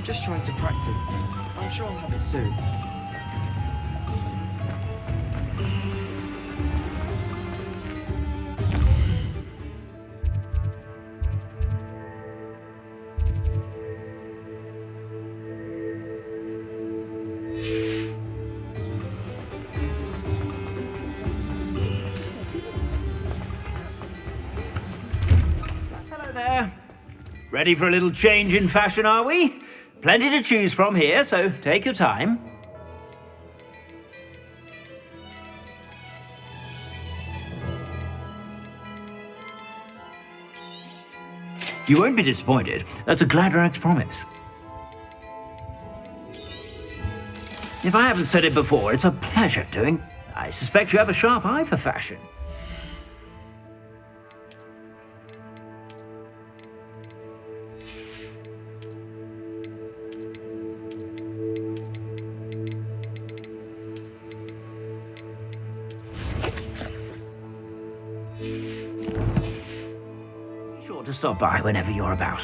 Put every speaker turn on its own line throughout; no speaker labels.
I'm just trying to practice. I'm sure I'll have it soon.
Hello there. Ready for a little change in fashion, are we? Plenty to choose from here, so take your time. You won't be disappointed. That's a Gladrag's promise. If I haven't said it before, it's a pleasure doing. I suspect you have a sharp eye for fashion. Be sure to stop by whenever you're about.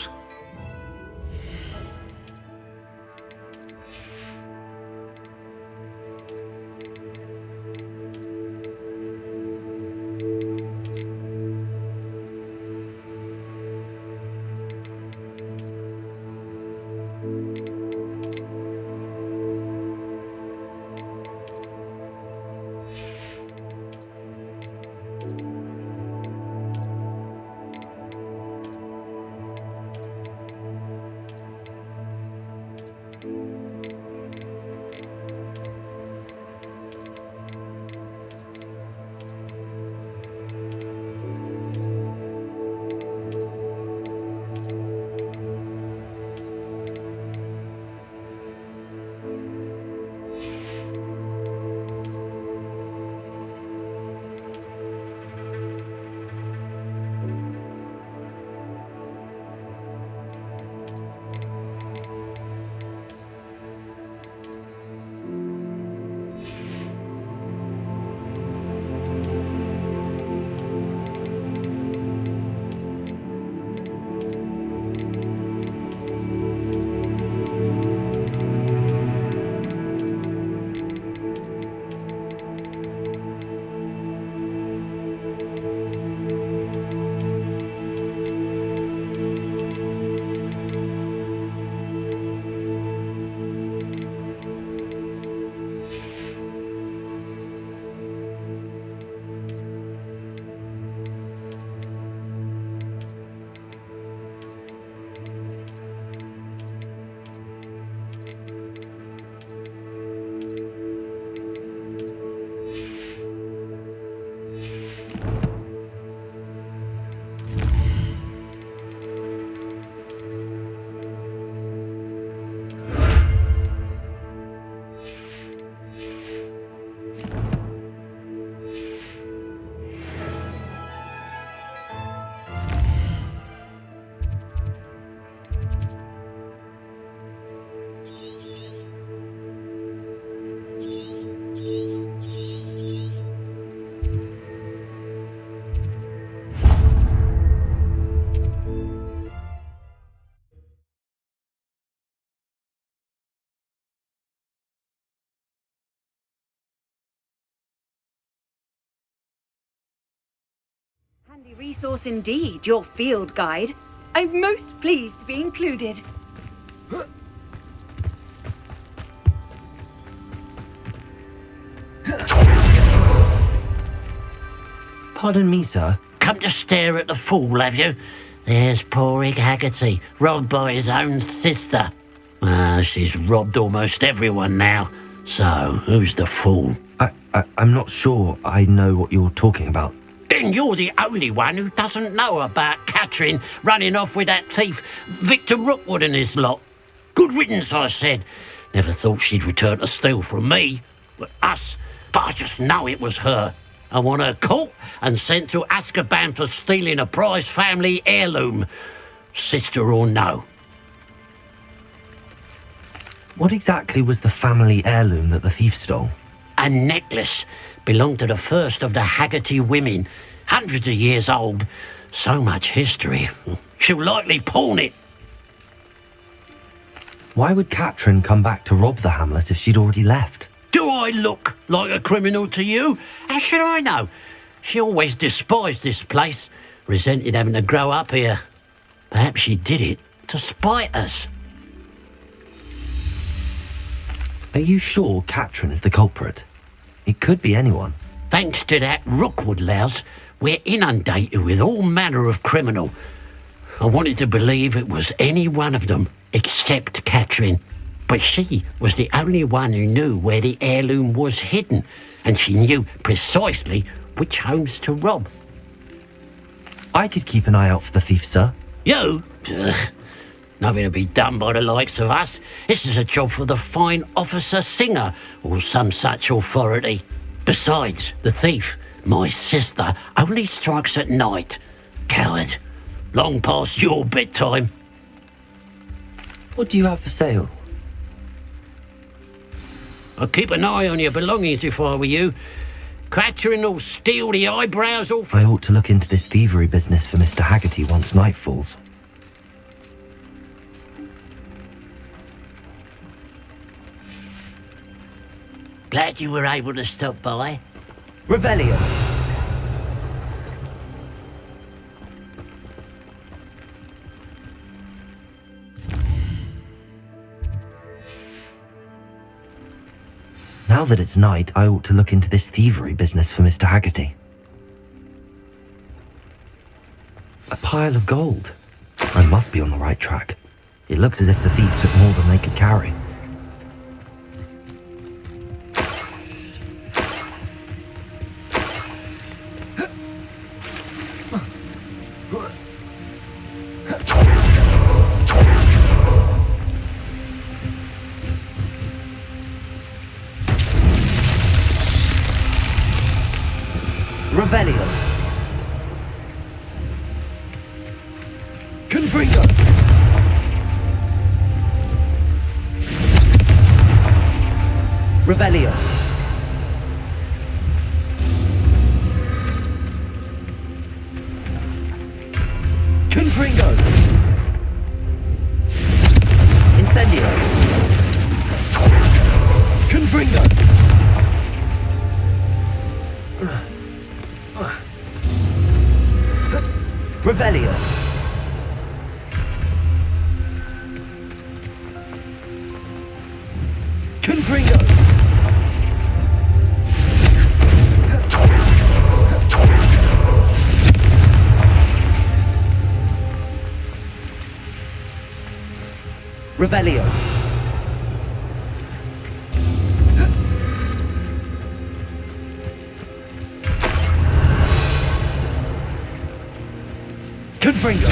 Handy resource indeed, your field guide. I'm most pleased to be included.
Pardon me, sir.
Come to stare at the fool, have you? There's poor Ig Haggerty, robbed by his own sister. She's robbed almost everyone now. So, who's the fool?
I'm not sure I know what you're talking about.
Then you're the only one who doesn't know about Catherine running off with that thief Victor Rookwood and his lot. Good riddance, I said. Never thought she'd return to steal from me, but us. But I just know it was her. I want her caught and sent to Azkaban for stealing a prized family heirloom, sister or no.
What exactly was the family heirloom that the thief stole?
A necklace belonged to the first of the Haggerty women, hundreds of years old. So much history. She'll likely pawn it.
Why would Katrin come back to rob the hamlet if she'd already left?
Do I look like a criminal to you? How should I know? She always despised this place, resented having to grow up here. Perhaps she did it to spite us.
Are you sure Katrin is the culprit? It could be anyone.
Thanks to that Rookwood louse, we're inundated with all manner of criminal. I wanted to believe it was any one of them, except Katrin. But she was the only one who knew where the heirloom was hidden, and she knew precisely which homes to rob.
I could keep an eye out for the thief, sir.
You? Ugh. Nothing to be done by the likes of us. This is a job for the fine officer Singer, or some such authority. Besides, the thief, my sister, only strikes at night. Coward. Long past your bedtime.
What do you have for sale?
I'd keep an eye on your belongings if I were you. Katrin will steal the eyebrows off.
I ought to look into this thievery business for Mr. Haggerty once night falls.
Glad you were able to stop by.
Revelio. Now that it's night, I ought to look into this thievery business for Mr. Haggerty. A pile of gold. I must be on the right track. It looks as if the thief took more than they could carry. Revelio. Confringo. Revelio. Confringo. Incendio. Confringo. Revelio. Confringo. Revelio. Confringo.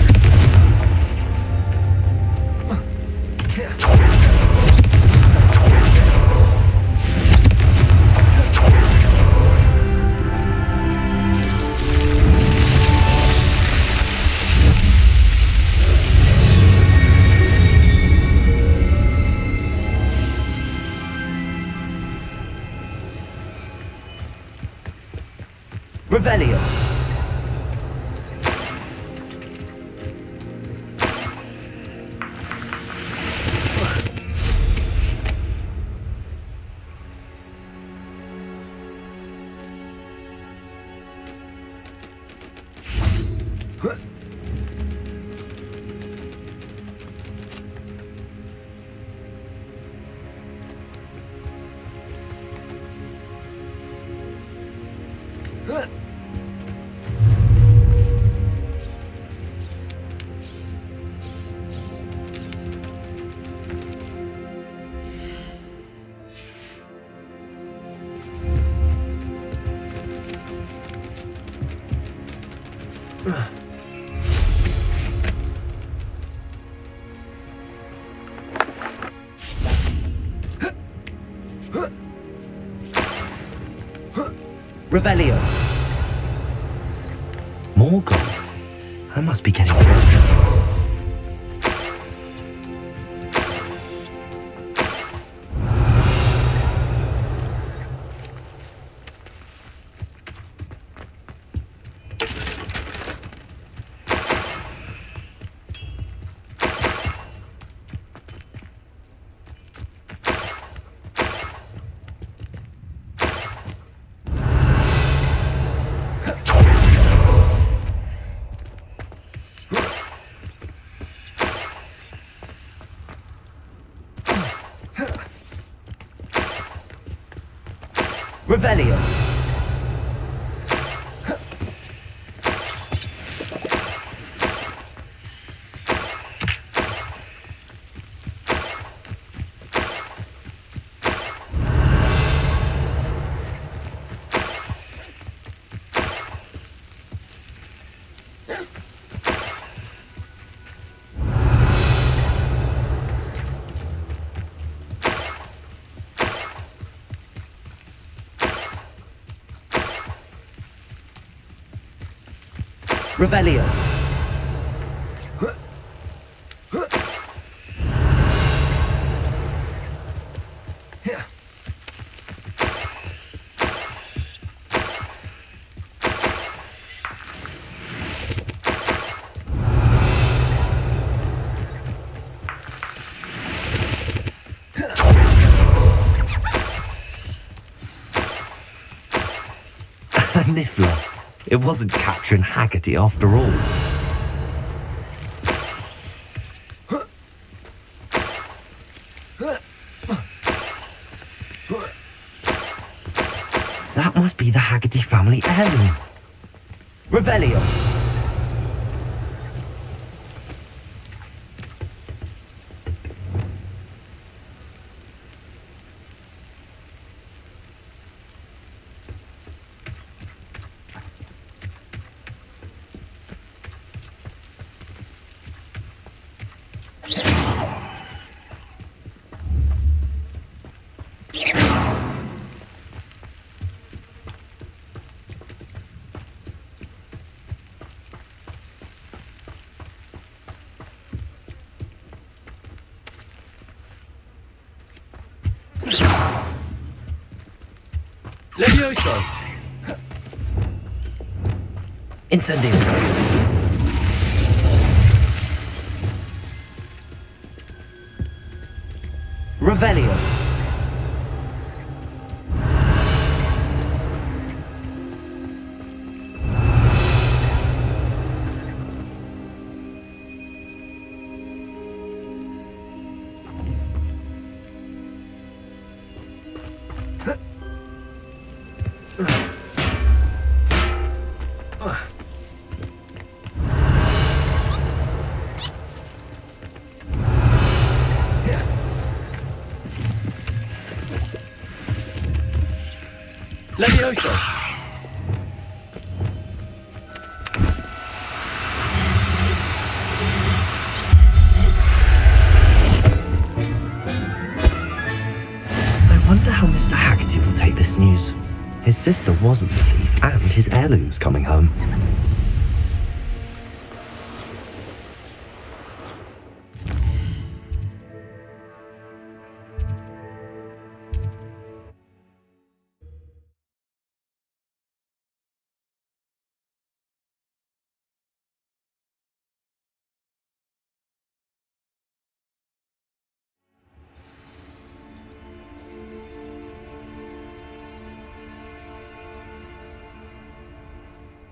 Revelio. Revelio. More gold. I must be getting closer. Revelio. Revelio. Niffler. It wasn't Catherine Haggerty after all. That must be the Haggerty family heirloom. Revelio. Levioso. Incendio. Revelio. Levioso. I wonder how Mr. Haggerty will take this news. His sister wasn't the thief, and his heirloom's coming home.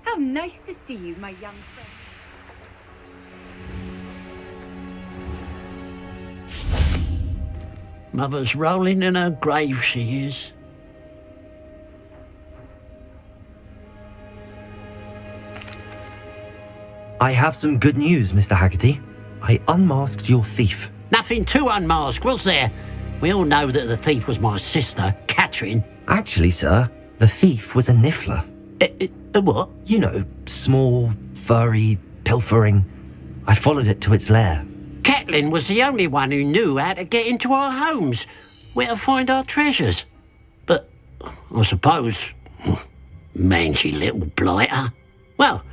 How nice to see you, my young friend.
Mother's rolling in her grave, she is.
I have some good news, Mr. Haggerty. I unmasked your thief.
Nothing to unmask, was there? We all know that the thief was my sister, Catherine.
Actually, sir, the thief was a Niffler.
What?
You know, small, furry, pilfering. I followed it to its lair.
Catelyn was the only one who knew how to get into our homes, where to find our treasures. But, I suppose, mangy little blighter. Well,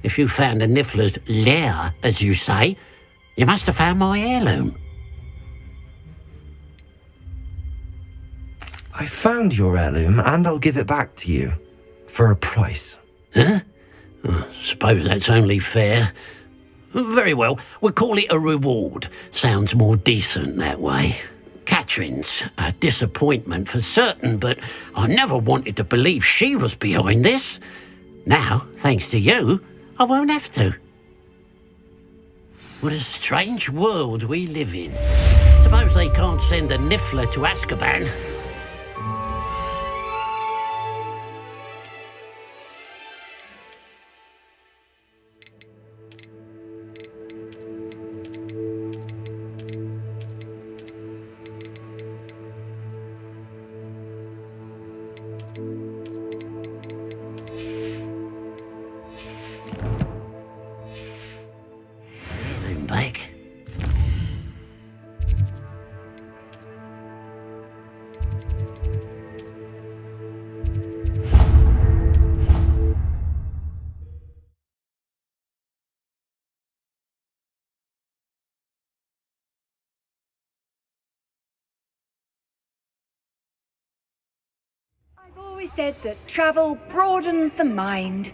if you found the Niffler's lair, as you say, you must have found my heirloom.
I found your heirloom, and I'll give it back to you. For a price.
Huh? I suppose that's only fair. Very well, we'll call it a reward. Sounds more decent that way. Catherine's a disappointment for certain, but I never wanted to believe she was behind this. Now, thanks to you, I won't have to. What a strange world we live in. Suppose they can't send a Niffler to Azkaban.
always said that travel broadens the mind.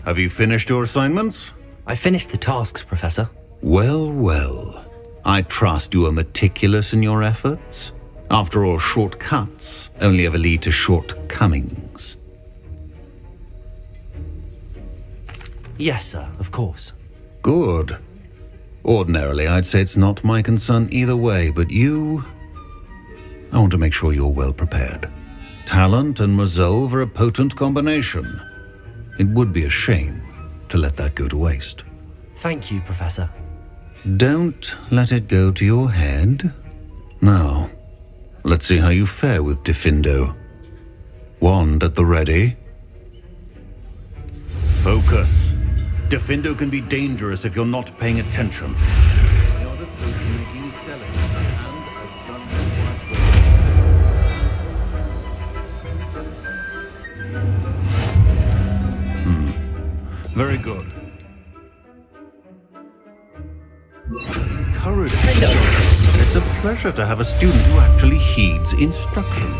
Have you finished your assignments?
I finished the tasks, Professor.
Well, well. I trust you are meticulous in your efforts. After all, shortcuts only ever lead to shortcomings.
Yes, sir, of course.
Good. Ordinarily, I'd say it's not my concern either way, but you... I want to make sure you're well prepared. Talent and resolve are a potent combination. It would be a shame to let that go to waste.
Thank you, Professor.
Don't let it go to your head. Now, let's see how you fare with Defindo. Wand at the ready. Focus. Defindo can be dangerous if you're not paying attention. Very good. Courage. It's a pleasure to have a student who actually heeds instruction.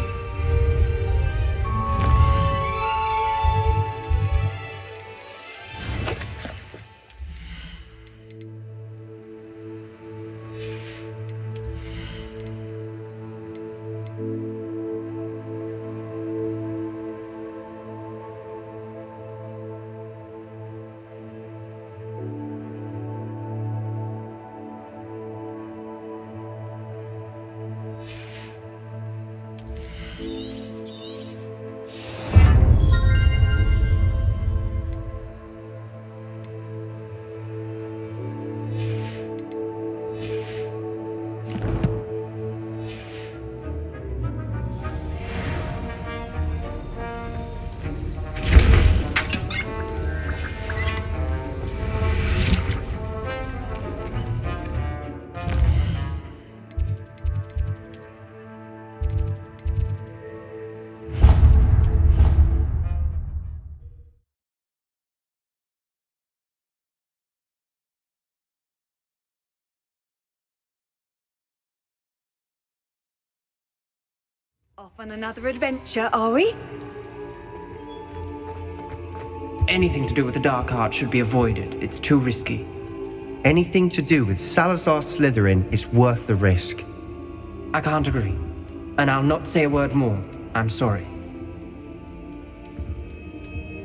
Off on another adventure, are we?
Anything to do with the dark art should be avoided. It's too risky.
Anything to do with Salazar Slytherin is worth the risk.
I can't agree. And I'll not say a word more. I'm sorry.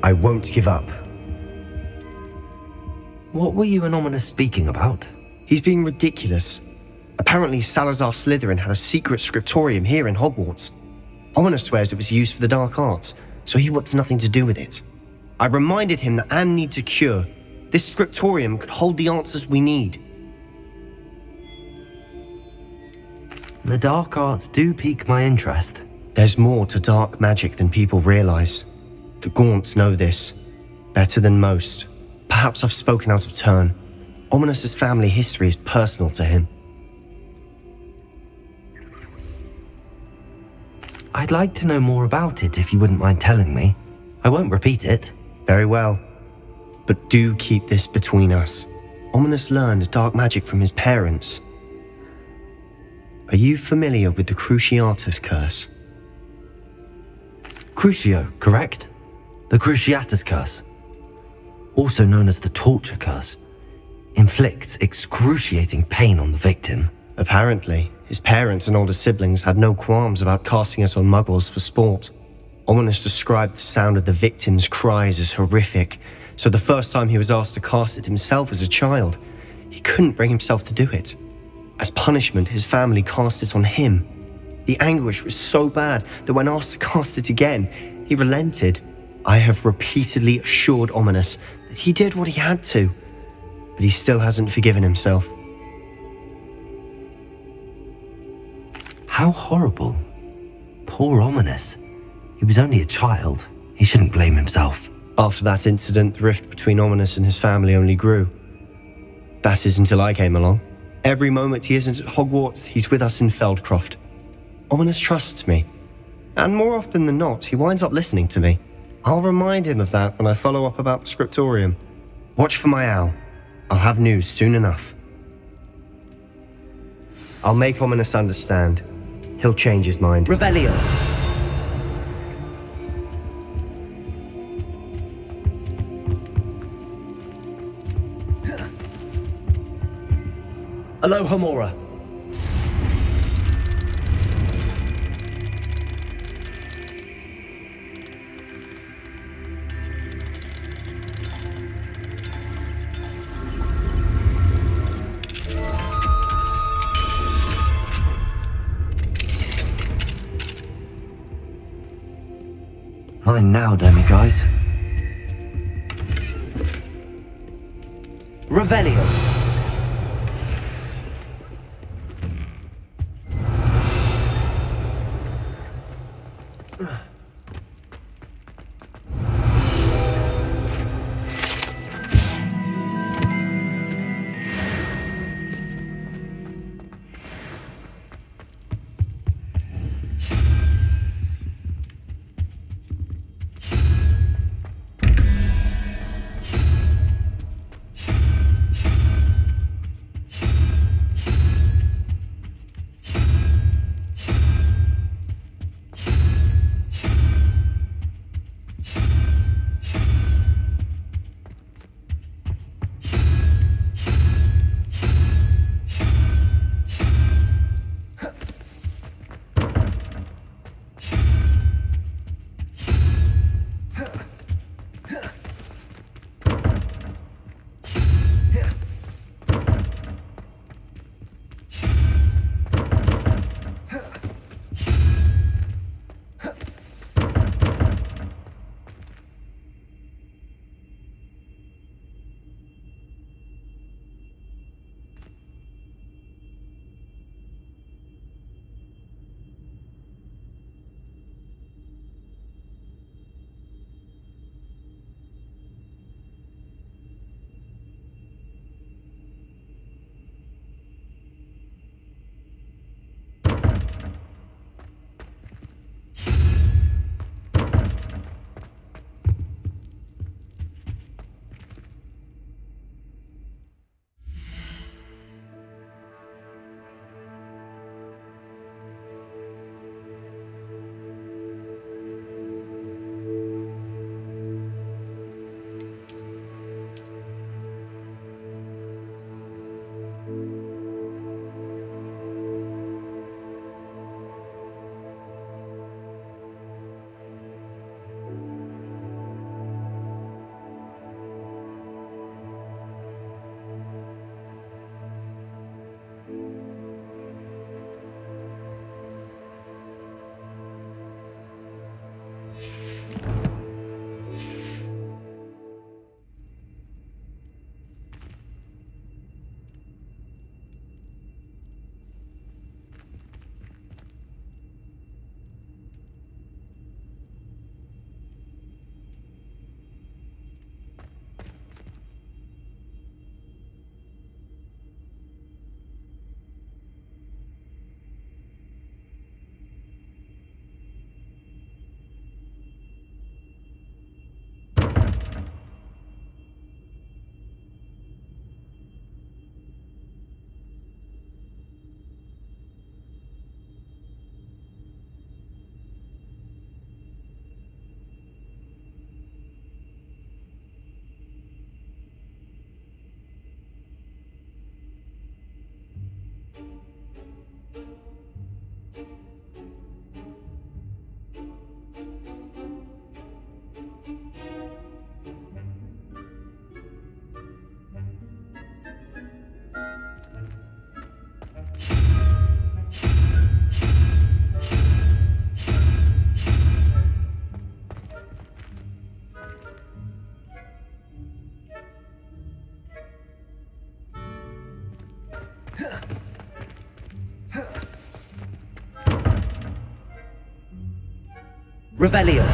I won't give up.
What were you and Ominous speaking about?
He's being ridiculous. Apparently Salazar Slytherin had a secret scriptorium here in Hogwarts. Ominous swears it was used for the dark arts, so he wants nothing to do with it. I reminded him that Anne needs a cure. This scriptorium could hold the answers we need.
The dark arts do pique my interest.
There's more to dark magic than people realize. The Gaunts know this, better than most. Perhaps I've spoken out of turn. Ominous's family history is personal to him.
I'd like to know more about it if you wouldn't mind telling me. I won't repeat it.
Very well. But do keep this between us. Ominous learned dark magic from his parents. Are you familiar with the Cruciatus Curse?
Crucio, correct? The Cruciatus Curse, also known as the Torture Curse, inflicts excruciating pain on the victim.
Apparently, his parents and older siblings had no qualms about casting it on muggles for sport. Ominous described the sound of the victim's cries as horrific, so the first time he was asked to cast it himself as a child, he couldn't bring himself to do it. As punishment, his family cast it on him. The anguish was so bad that when asked to cast it again, he relented. I have repeatedly assured Ominous that he did what he had to, but he still hasn't forgiven himself.
How horrible. Poor Ominous. He was only a child. He shouldn't blame himself.
After that incident, the rift between Ominous and his family only grew. That is until I came along. Every moment he isn't at Hogwarts, he's with us in Feldcroft. Ominous trusts me. And more often than not, he winds up listening to me. I'll remind him of that when I follow up about the scriptorium. Watch for my owl. I'll have news soon enough. I'll make Ominous understand. He'll change his mind.
Revelio.
Alohomora. Fine now, demiguise.
Revelio.
Revelio.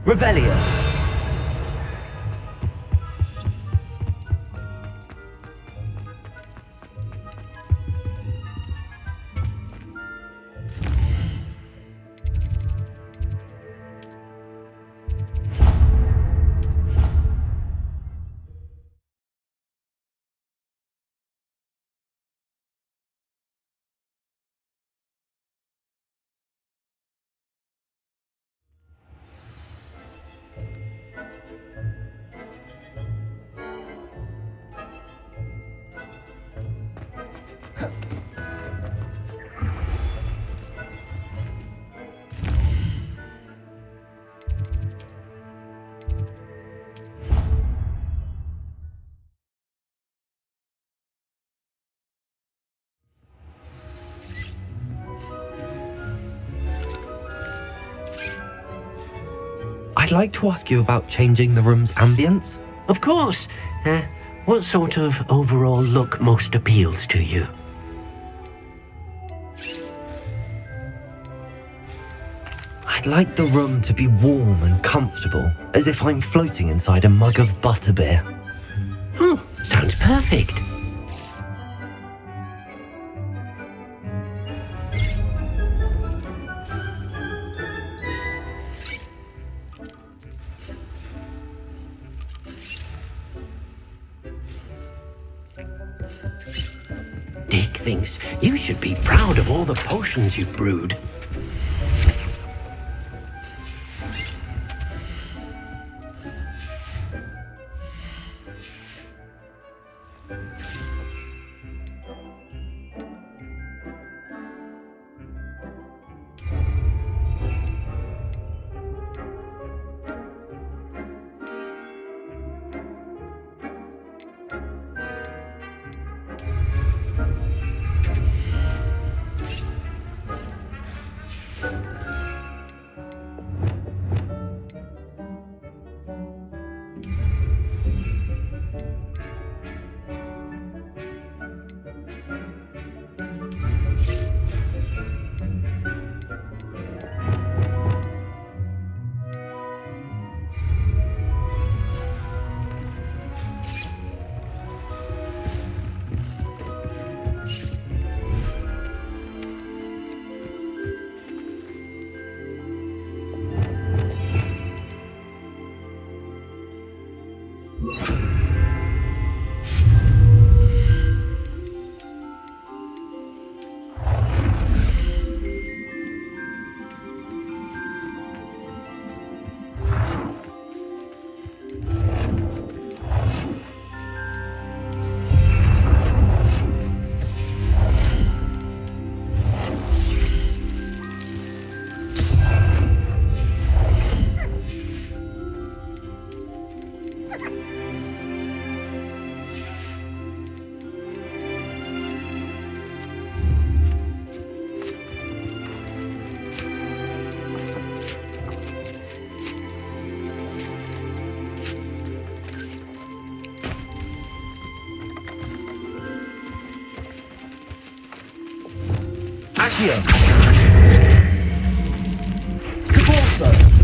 Revelio. I'd like to ask you about changing the room's ambience.
Of course. What sort of overall look most appeals to you?
I'd like the room to be warm and comfortable, as if I'm floating inside a mug of butterbeer.
Oh, sounds perfect. Dick thinks you should be proud of all the potions you've brewed.
Accio. GeForce.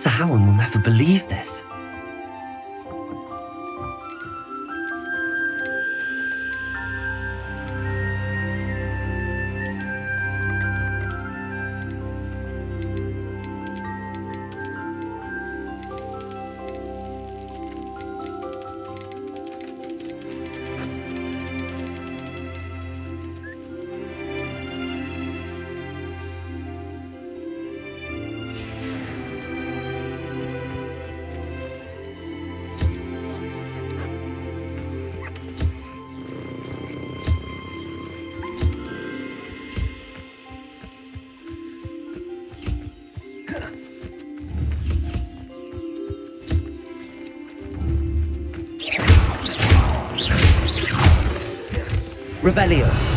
Professor Howard will never believe this. Revelio.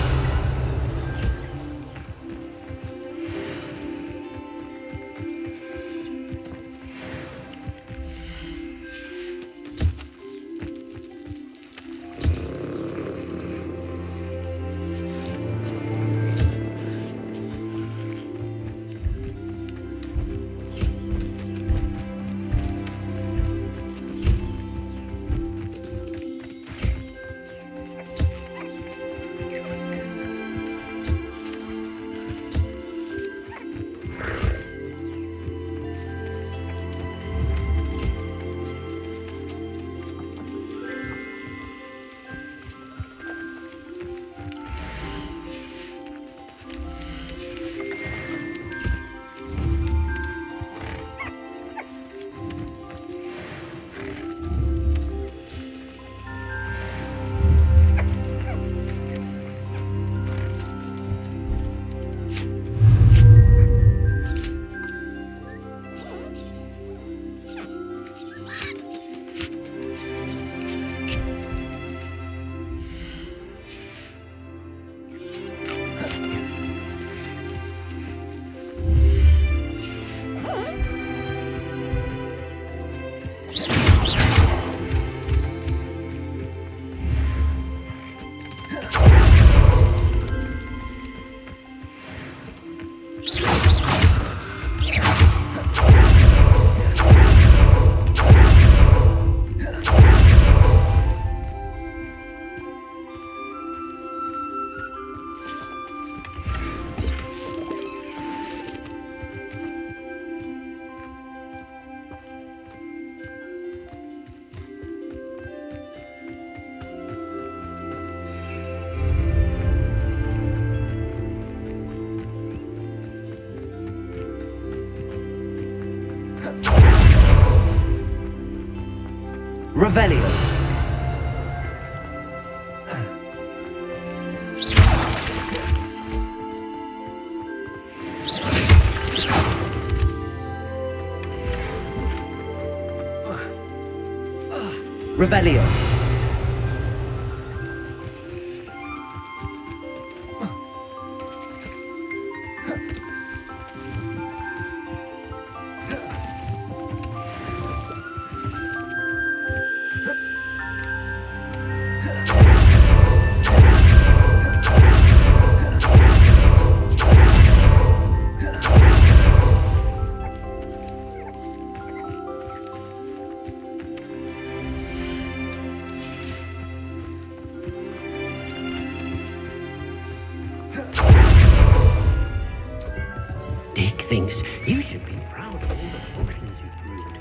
Revelio. Revelio.
Dick thinks you should be proud of all the potions you've brewed.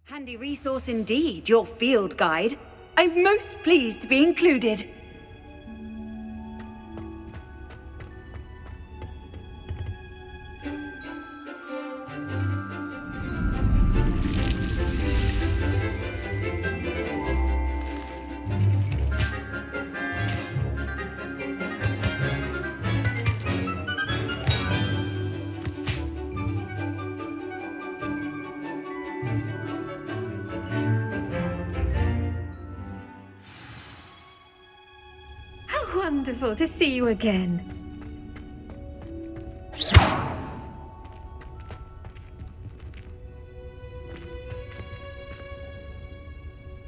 Handy resource indeed, your field guide. I'm most pleased to be included.
Wonderful to see you again.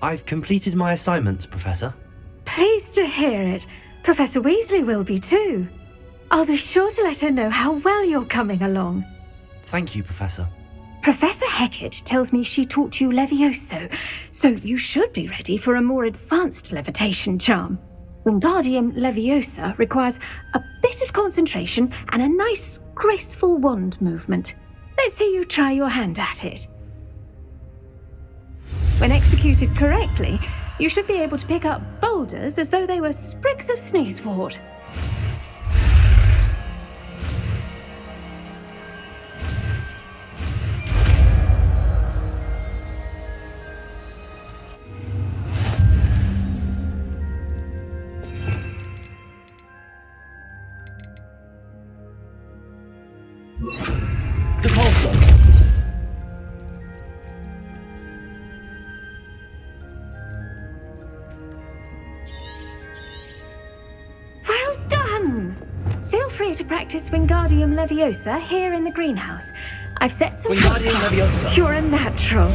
I've completed my assignments, Professor.
Pleased to hear it. Professor Weasley will be too. I'll be sure to let her know how well you're coming along.
Thank you, Professor.
Professor Hecat tells me she taught you Levioso, so you should be ready for a more advanced levitation charm. Wingardium Leviosa requires a bit of concentration and a nice, graceful wand movement. Let's see you try your hand at it. When executed correctly, you should be able to pick up boulders as though they were sprigs of sneezewort. Well done! Feel free to practice Wingardium Leviosa here in the greenhouse. I've set some...
Wingardium Leviosa.
You're a natural.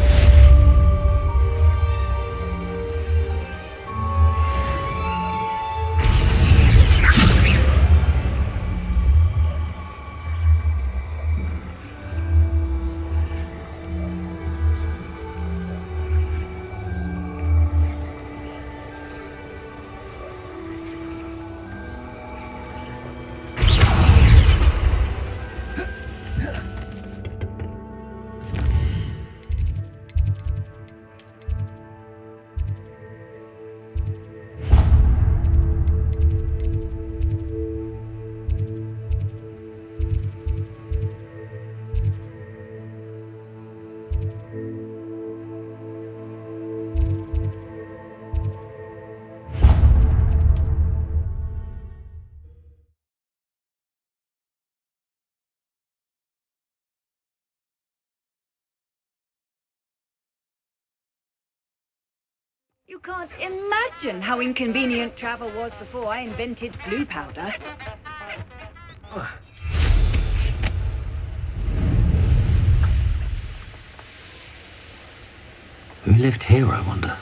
You can't imagine how inconvenient travel was before I invented blue powder.
Who lived here, I wonder?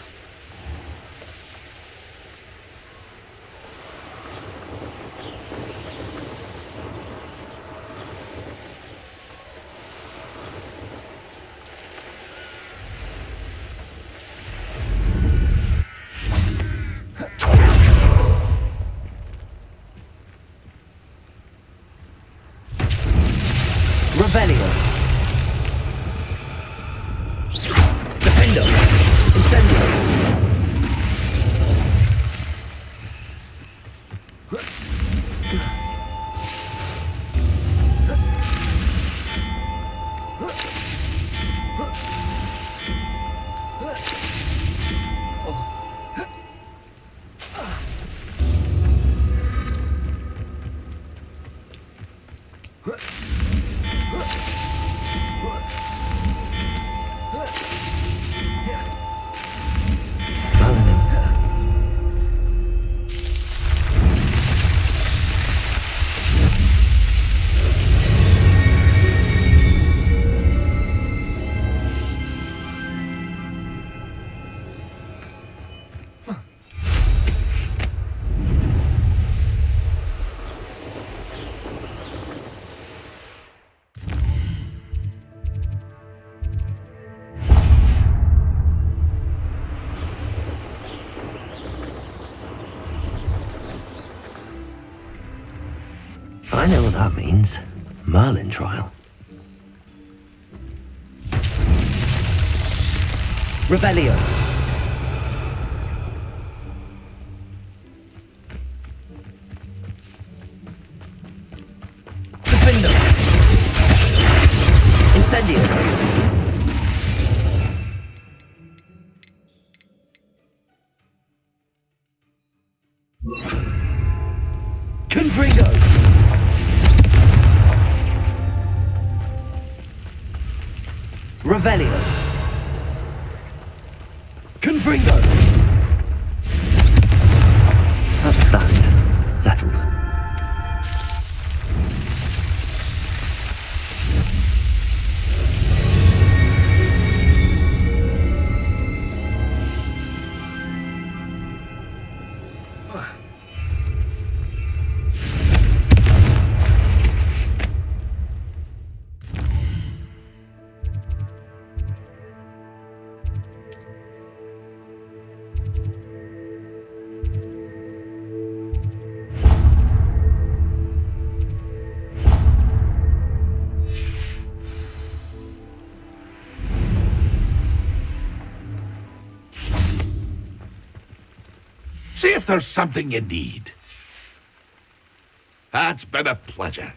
Revelio. Defender. Incendio. I know what that means. Merlin trial. Revelio. Defender. Incendio. Confringo. Revelio. Confringo. That's that. Settled.
See if there's something you need. It's been a pleasure.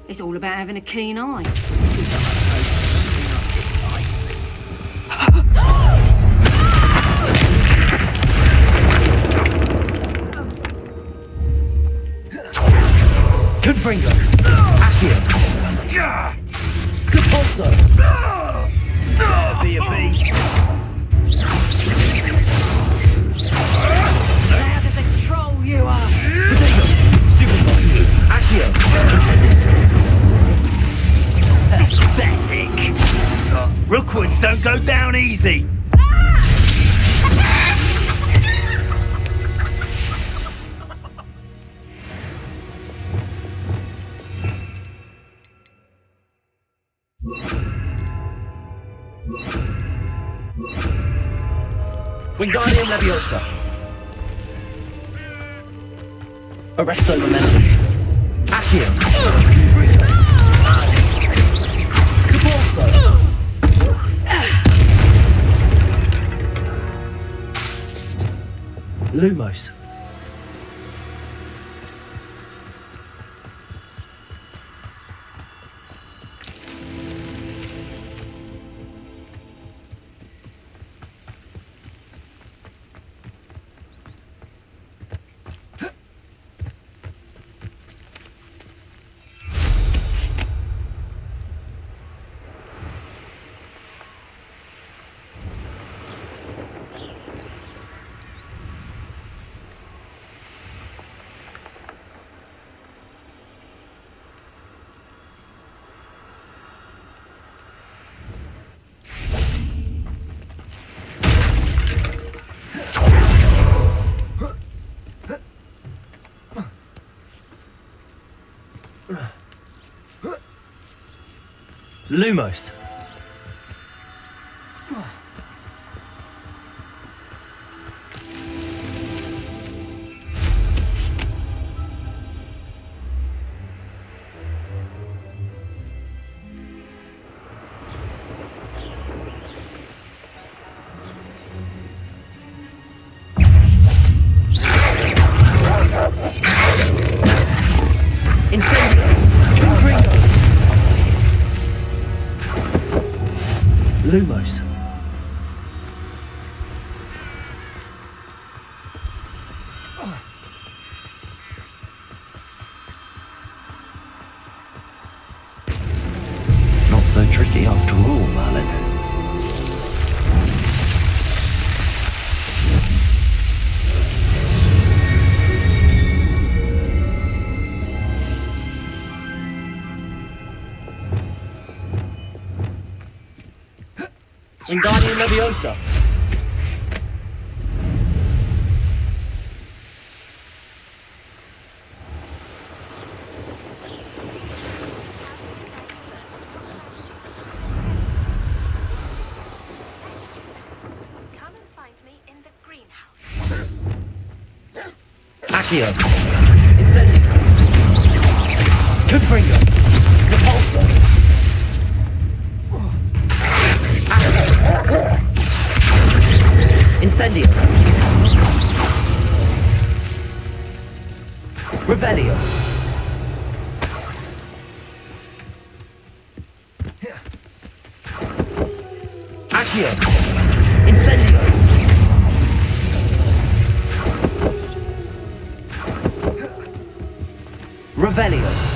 It's all about having a keen eye.
Confringo. Accio. Capulso.
Be a beast.
Loud as a troll you are.
Potato. Stupid boy. Accio.
Pathetic. Rookwoods don't go down easy.
Wingardium Leviosa. Arresto Momentum. Accio. Capulso. Lumos. Lumos. Incendio. Confringo. Lumos. Not so tricky after all, Merlin. Wingardium Leviosa. Accio. Incendio. Confringo. Repulsor. Incendio. Revelio. Accio. Incendio. Revelio.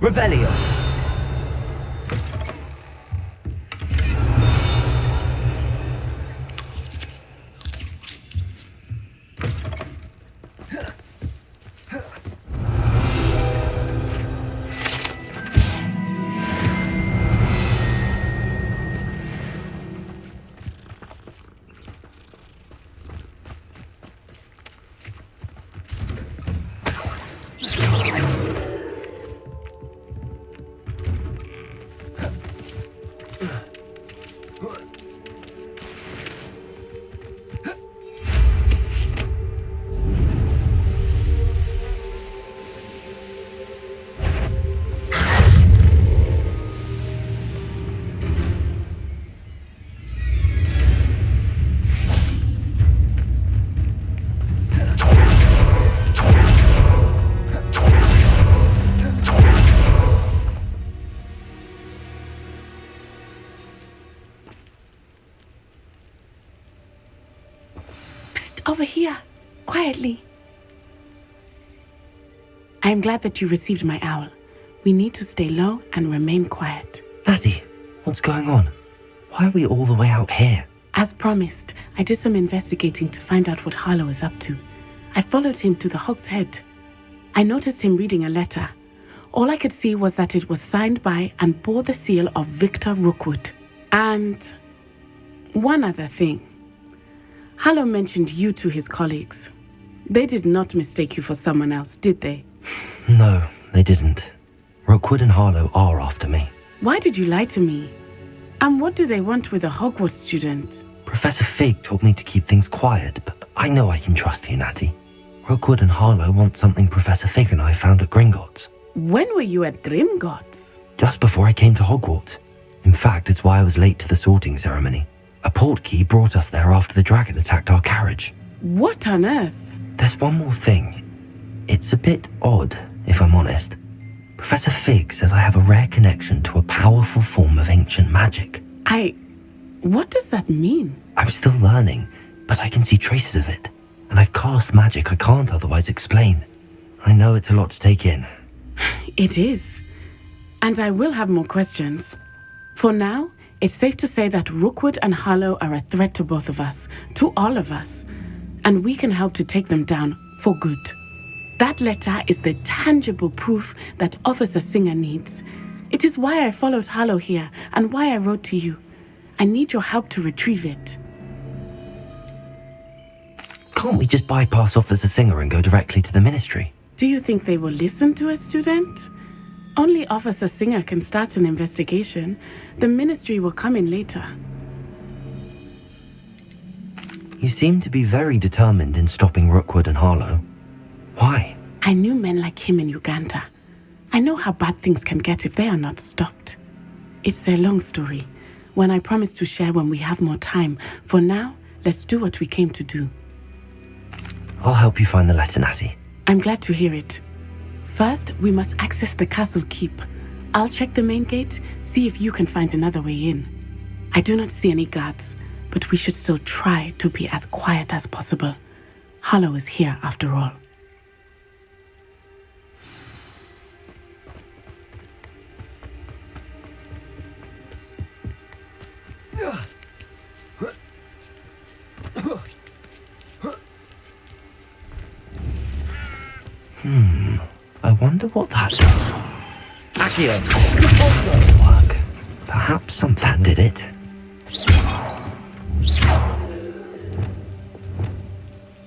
Revelio.
Over here, quietly. I am glad that you received my owl. We need to stay low and remain quiet.
Natty, what's going on? Why are we all the way out here?
As promised, I did some investigating to find out what Harlow is up to. I followed him to the Hog's Head. I noticed him reading a letter. All I could see was that it was signed by and bore the seal of Victor Rookwood. And one other thing. Harlow mentioned you to his colleagues. They did not mistake you for someone else, did they?
No, they didn't. Rookwood and Harlow are after me.
Why did you lie to me? And what do they want with a Hogwarts student?
Professor Fig told me to keep things quiet, but I know I can trust you, Natty. Rookwood and Harlow want something Professor Fig and I found at Gringotts.
When were you at Gringotts?
Just before I came to Hogwarts. In fact, it's why I was late to the sorting ceremony. A portkey brought us there after the dragon attacked our carriage.
What on earth?
There's one more thing. It's a bit odd, if I'm honest. Professor Fig says I have a rare connection to a powerful form of ancient magic.
What does that mean?
I'm still learning, but I can see traces of it. And I've cast magic I can't otherwise explain. I know it's a lot to take in.
It is. And I will have more questions. For now, it's safe to say that Rookwood and Harlow are a threat to both of us, to all of us. And we can help to take them down for good. That letter is the tangible proof that Officer Singer needs. It is why I followed Harlow here and why I wrote to you. I need your help to retrieve it.
Can't we just bypass Officer Singer and go directly to the Ministry?
Do you think they will listen to a student? Only Officer Singer can start an investigation. The Ministry will come in later.
You seem to be very determined in stopping Rookwood and Harlow. Why?
I knew men like him in Uganda. I know how bad things can get if they are not stopped. It's a long story, one I promise to share when we have more time. For now, let's do what we came to do.
I'll help you find the letter, Natty.
I'm glad to hear it. First, we must access the castle keep. I'll check the main gate, see if you can find another way in. I do not see any guards, but we should still try to be as quiet as possible. Harlow is here after all.
I wonder what that does.
Accio.
Work. Perhaps something did it.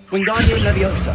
Wingardium Leviosa.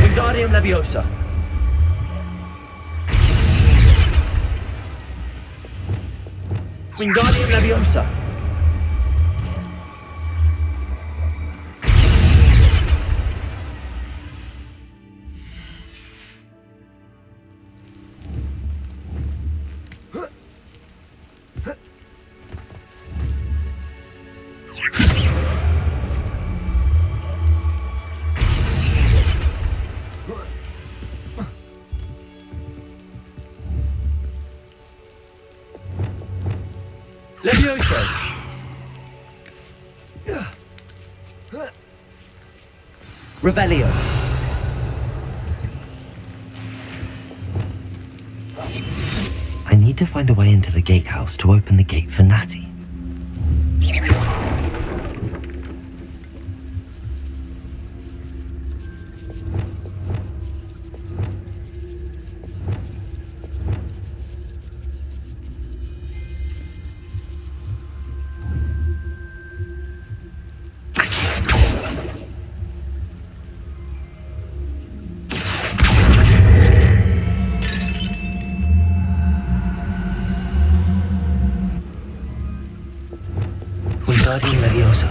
Wingardium Leviosa. Wingardium Leviosa. Levioso. Revelio.
I need to find a way into the gatehouse to open the gate for Natty. Wingardium Leviosa.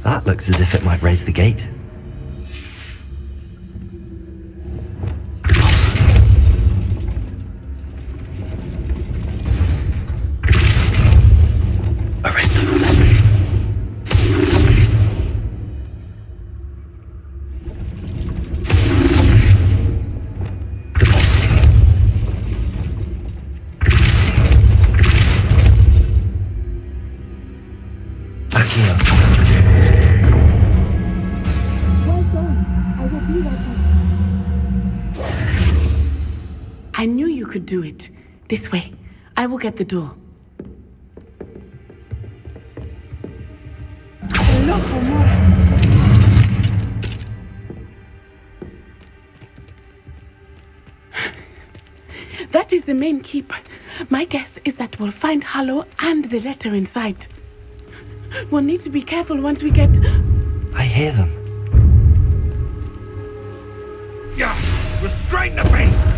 That looks as if it might raise the gate. Arrest the movement.
I knew you could do it. This way. I will get the door. That is the main keep. My guess is that we'll find Hallow and the letter inside. We'll need to be careful once we get...
I hear them.
Yeah, restrain the beast!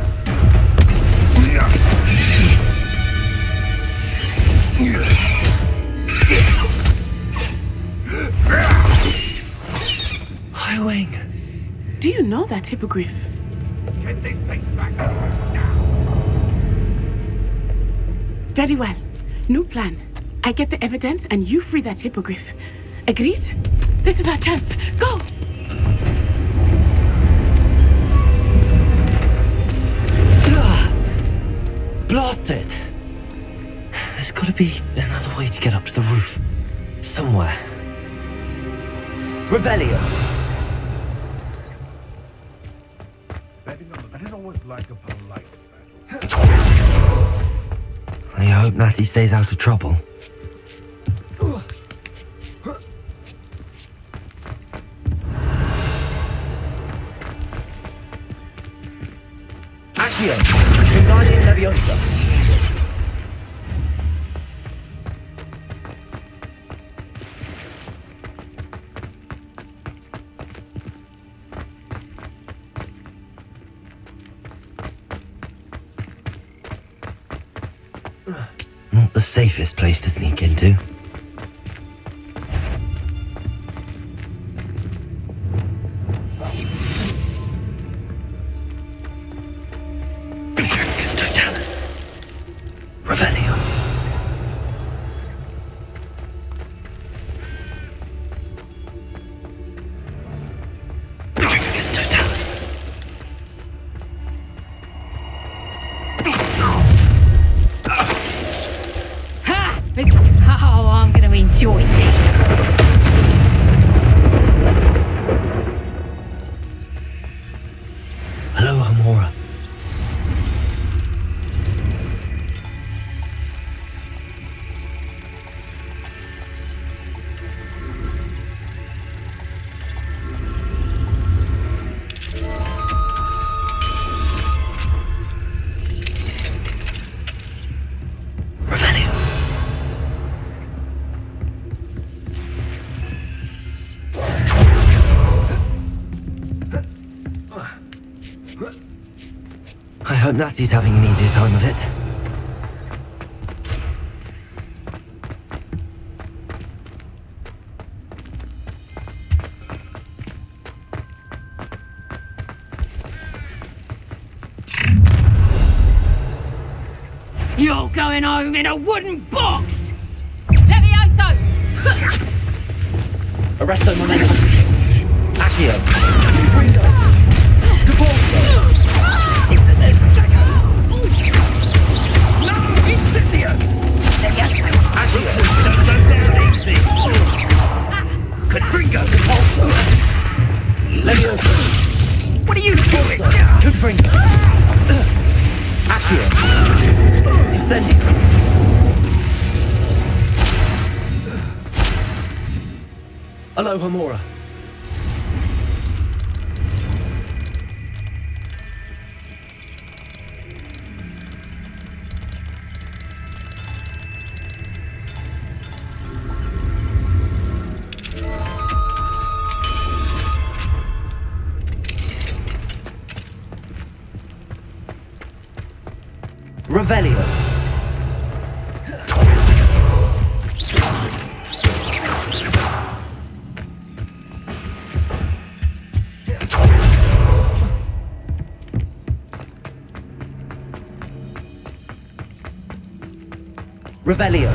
Highwing.
Do you know that hippogriff?
Get this thing back now!
Very well. New plan. I get the evidence and you free that hippogriff. Agreed? This is our chance. Go!
Blasted! There's gotta be another way to get up to the roof. Somewhere.
Revelio.
I didn't always like a polite battle.
I hope Natty stays out of trouble.
Accio. Wingardium Leviosa.
Not the safest place to sneak into.
Oh, I'm going to enjoy this.
Hello, Hamora. Revelio. I hope Natty's having an easier time of it.
You're going home in a wooden box! Levioso!
Arresto Momentum. Accio. Freedom. GeForce. Incendio. No! Incendio! Accio. Don't go down easy. Confringo. GeForce. Levioso. What are you doing? Confringo. Accio. Incendio. Hello, Hamora. Revelio. Revelio.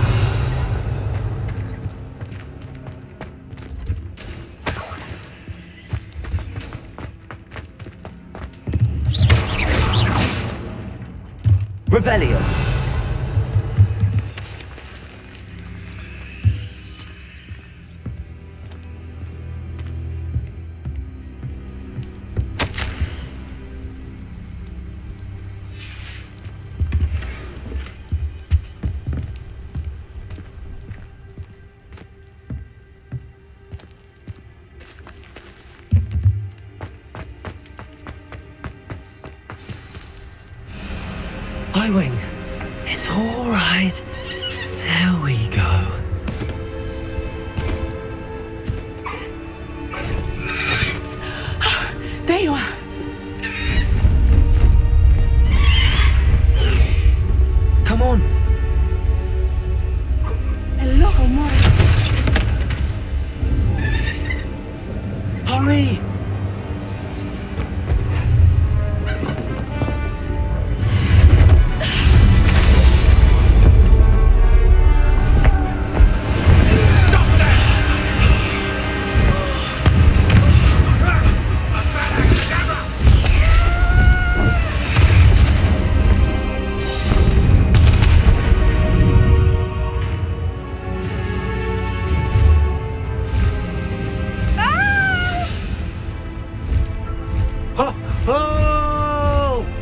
Revelio. I-Wing. It's all right. There we go.
There you are.
Come on.
Hello, Hamora.
Hurry. Oh!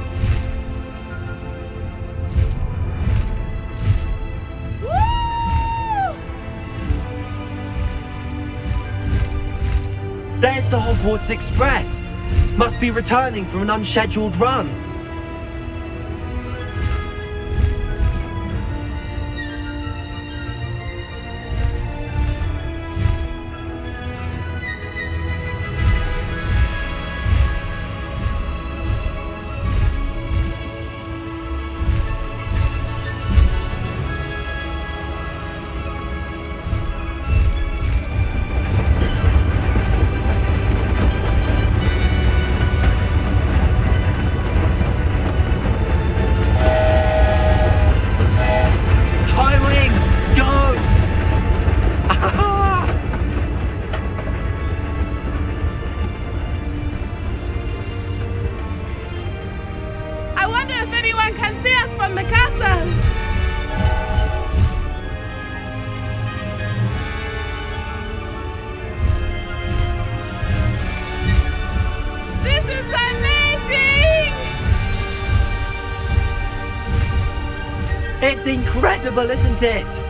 There's the Hogwarts Express. Must be returning from an unscheduled run. It's incredible, isn't it?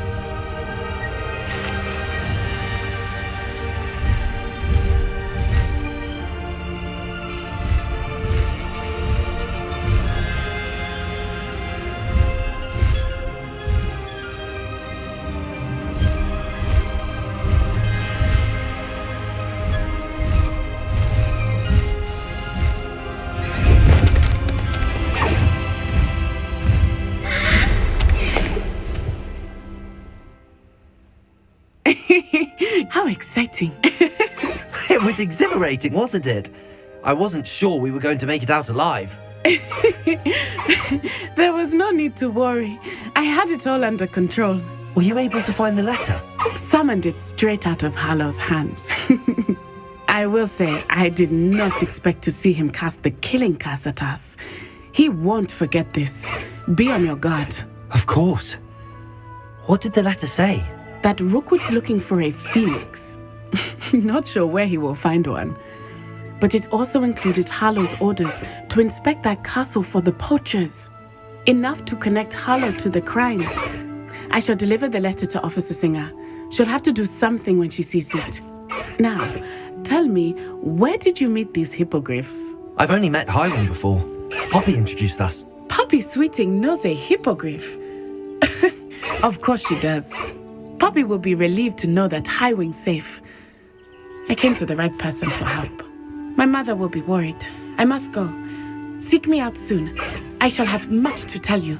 How exciting.
It was exhilarating, wasn't it? I wasn't sure we were going to make it out alive.
There was no need to worry. I had it all under control.
Were you able to find the letter?
Summoned it straight out of Hallow's hands. I will say, I did not expect to see him cast the killing curse at us. He won't forget this. Be on your guard.
Of course. What did the letter say?
That Rookwood's looking for a phoenix. Not sure where he will find one. But it also included Hallow's orders to inspect that castle for the poachers. Enough to connect Hallow to the crimes. I shall deliver the letter to Officer Singer. She'll have to do something when she sees it. Now, tell me, where did you meet these hippogriffs?
I've only met Highwing before. Poppy introduced us.
Poppy Sweeting knows a hippogriff. Of course she does. Poppy will be relieved to know that Highwing's safe. I came to the right person for help. My mother will be worried. I must go. Seek me out soon. I shall have much to tell you.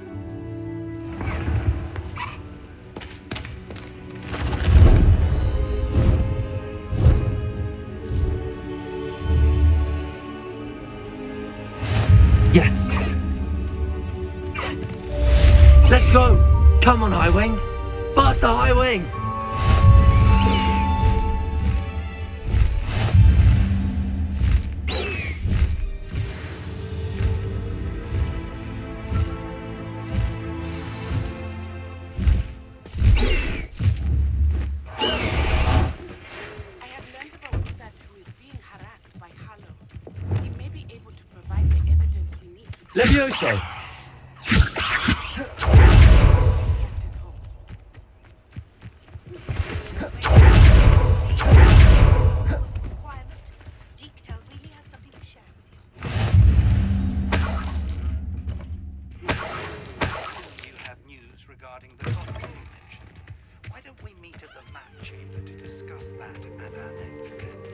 Yes. Let's go. Come on, Highwing. Faster, Highwing. Levioso!
You have news regarding the topic you mentioned. Why don't we meet at the map chamber to discuss that at our next step?